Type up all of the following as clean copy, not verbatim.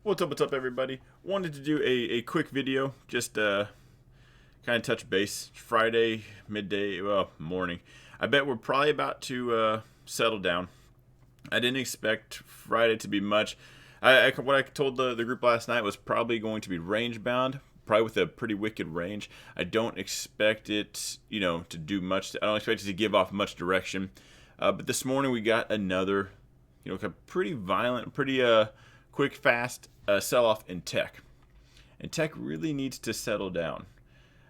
What's up, everybody? Wanted to do a quick video, just kind of touch base. Friday, midday, well, morning. I bet we're probably about to settle down. I didn't expect Friday to be much. What I told the group last night was probably going to be range bound, probably with a pretty wicked range. I don't expect it, to do much. I don't expect it to give off much direction. But this morning we got another, kind of pretty violent, pretty quick, fast sell-off in tech. And tech really needs to settle down.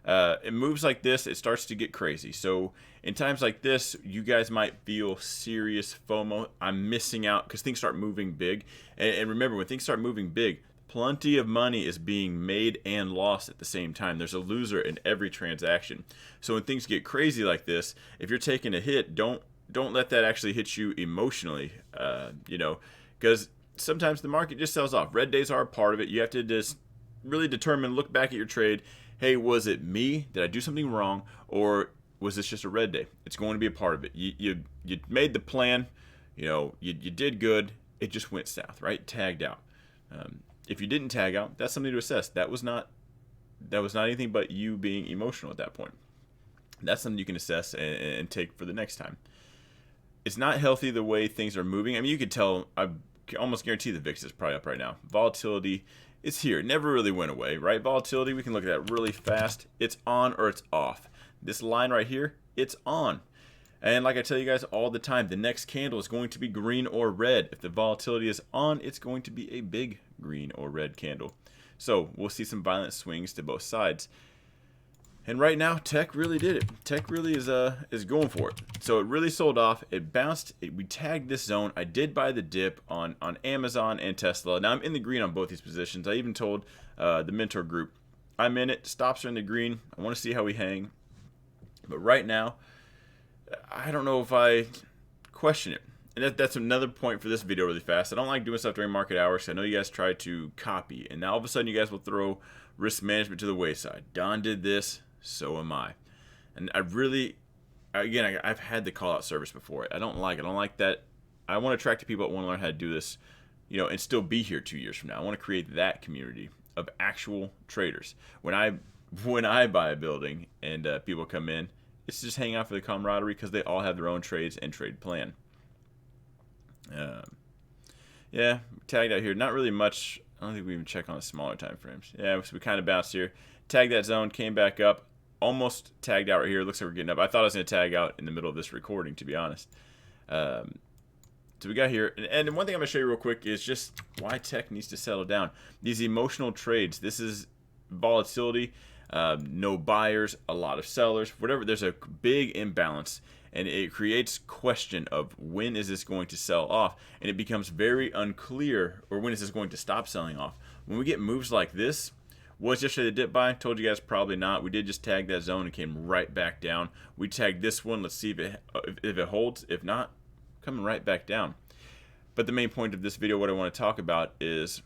It moves like this, it starts to get crazy. So in times like this, you guys might feel serious FOMO. I'm missing out because things start moving big. And remember, when things start moving big, plenty of money is being made and lost at the same time. There's a loser in every transaction. So when things get crazy like this, if you're taking a hit, don't let that actually hit you emotionally. Because sometimes the market just sells off. Red days are a part of it. You have to just really determine, look back at your trade. Hey, was it me? Did I do something wrong? Or was this just a red day? It's going to be a part of it. You made the plan. You did good. It just went south, right? Tagged out. If you didn't tag out, that's something to assess. That was not anything but you being emotional at that point. That's something you can assess and take for the next time. It's not healthy the way things are moving. I mean, you could tell. I can almost guarantee the VIX is probably up right now. Volatility, it's here. It never really went away, right? Volatility, we can look at that really fast. It's on or it's off. This line right here, it's on. And like I tell you guys all the time, the next candle is going to be green or red. If the volatility is on, it's going to be a big green or red candle. So we'll see some violent swings to both sides. And right now, tech really did it. Tech really is going for it. So it really sold off. It bounced. We tagged this zone. I did buy the dip on Amazon and Tesla. Now I'm in the green on both these positions. I even told the mentor group, I'm in it. Stops are in the green. I want to see how we hang. But right now, I don't know if I question it. And that's another point for this video really fast. I don't like doing stuff during market hours. I know you guys try to copy. And now all of a sudden you guys will throw risk management to the wayside. Don did this. So am I. And I've had the call out service before. I don't like it. I don't like that. I want to attract the people that want to learn how to do this, and still be here 2 years from now. I want to create that community of actual traders. When I buy a building and people come in, it's just hang out for the camaraderie because they all have their own trades and trade plan. Yeah, tagged out here. Not really much. I don't think we even check on the smaller time frames. Yeah, so we kind of bounced here. Tagged that zone, came back up. Almost tagged out right here. Looks like we're getting up. I thought I was going to tag out in the middle of this recording, to be honest. So we got here. And one thing I'm going to show you real quick is just why tech needs to settle down. These emotional trades. This is volatility. No buyers, a lot of sellers. Whatever. There's a big imbalance. And it creates question of when is this going to sell off. And it becomes very unclear, or when is this going to stop selling off. When we get moves like this, was yesterday the dip buy? Told you guys probably not. We did just tag that zone and came right back down. We tagged this one. Let's see if it holds. If not, coming right back down. But the main point of this video, what I want to talk about is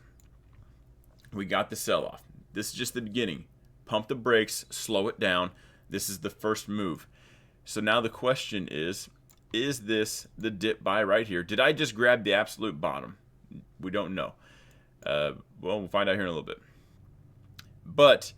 we got the sell-off. This is just the beginning. Pump the brakes, slow it down. This is the first move. So now the question is this the dip buy right here? Did I just grab the absolute bottom? We don't know. Well, we'll find out here in a little bit. But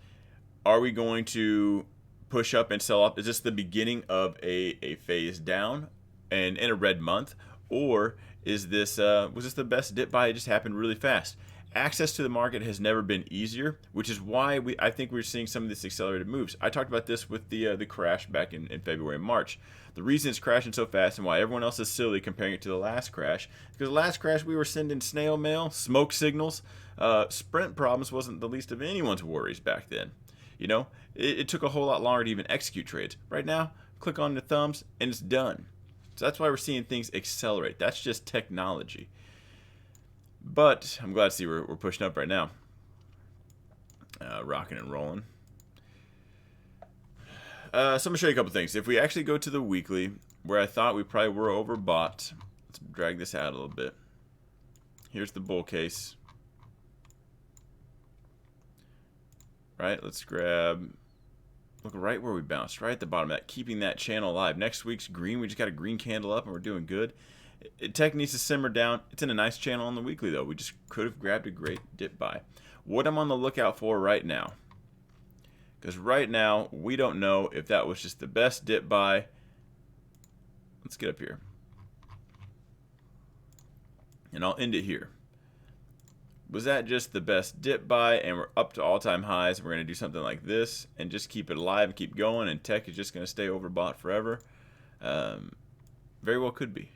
are we going to push up and sell up? Is this the beginning of a phase down and in a red month? Or is this was this the best dip buy? It just happened really fast. Access to the market has never been easier, which is why I think we're seeing some of these accelerated moves. I talked about this with the crash back in February and March. The reason it's crashing so fast and why everyone else is silly comparing it to the last crash, because the last crash we were sending snail mail, smoke signals. Sprint problems wasn't the least of anyone's worries back then. It took a whole lot longer to even execute trades. Right now, click on the thumbs and it's done. So that's why we're seeing things accelerate. That's just technology. But I'm glad to see we're pushing up right now. Rocking and rolling. So I'm going to show you a couple things. If we actually go to the weekly, where I thought we probably were overbought, let's drag this out a little bit. Here's the bull case. Right, let's grab, look right where we bounced, right at the bottom of that, keeping that channel alive. Next week's green, we just got a green candle up and we're doing good. Tech needs to simmer down. It's in a nice channel on the weekly, though. We just could have grabbed a great dip buy. What I'm on the lookout for right now, because right now we don't know if that was just the best dip buy. Let's get up here. And I'll end it here. Was that just the best dip buy and we're up to all-time highs and we're going to do something like this and just keep it alive and keep going and tech is just going to stay overbought forever? Very well could be.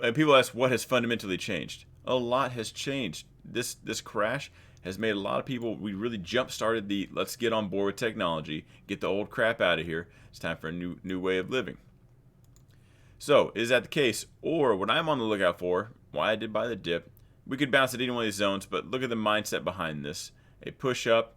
And people ask, what has fundamentally changed? A lot has changed. This crash has made a lot of people, we really jump-started the let's get on board with technology, get the old crap out of here. It's time for a new way of living. So, is that the case? Or what I'm on the lookout for, why I did buy the dip, we could bounce at any one of these zones, but look at the mindset behind this. A push up,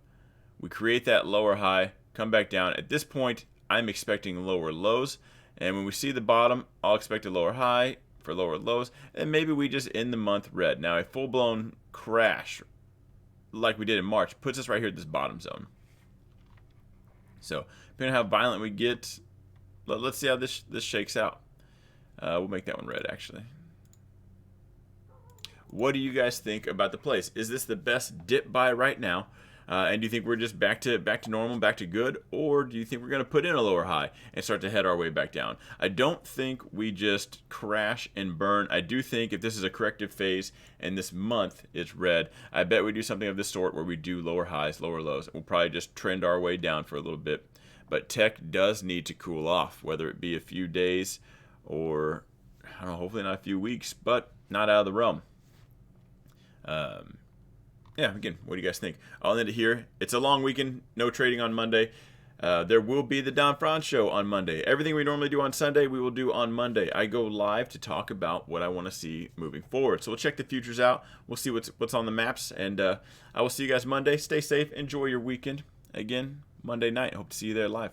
we create that lower high, come back down. At this point, I'm expecting lower lows. And when we see the bottom, I'll expect a lower high for lower lows. And maybe we just end the month red. Now, a full-blown crash, like we did in March, puts us right here at this bottom zone. So, depending on how violent we get, let's see how this shakes out. We'll make that one red, actually. What do you guys think about the place? Is this the best dip buy right now? And do you think we're just back to normal, back to good? Or do you think we're going to put in a lower high and start to head our way back down? I don't think we just crash and burn. I do think if this is a corrective phase and this month is red, I bet we do something of this sort where we do lower highs, lower lows. We'll probably just trend our way down for a little bit. But tech does need to cool off, whether it be a few days or, I don't know, hopefully not a few weeks, but not out of the realm. Yeah, again, what do you guys think? I'll end it here. It's a long weekend, no trading on Monday. There will be the Don Franz show on Monday. Everything we normally do on Sunday, we will do on Monday. I go live to talk about what I want to see moving forward. So we'll check the futures out. We'll see what's on the maps, and I will see you guys Monday. Stay safe. Enjoy your weekend. Again, Monday night. Hope to see you there live.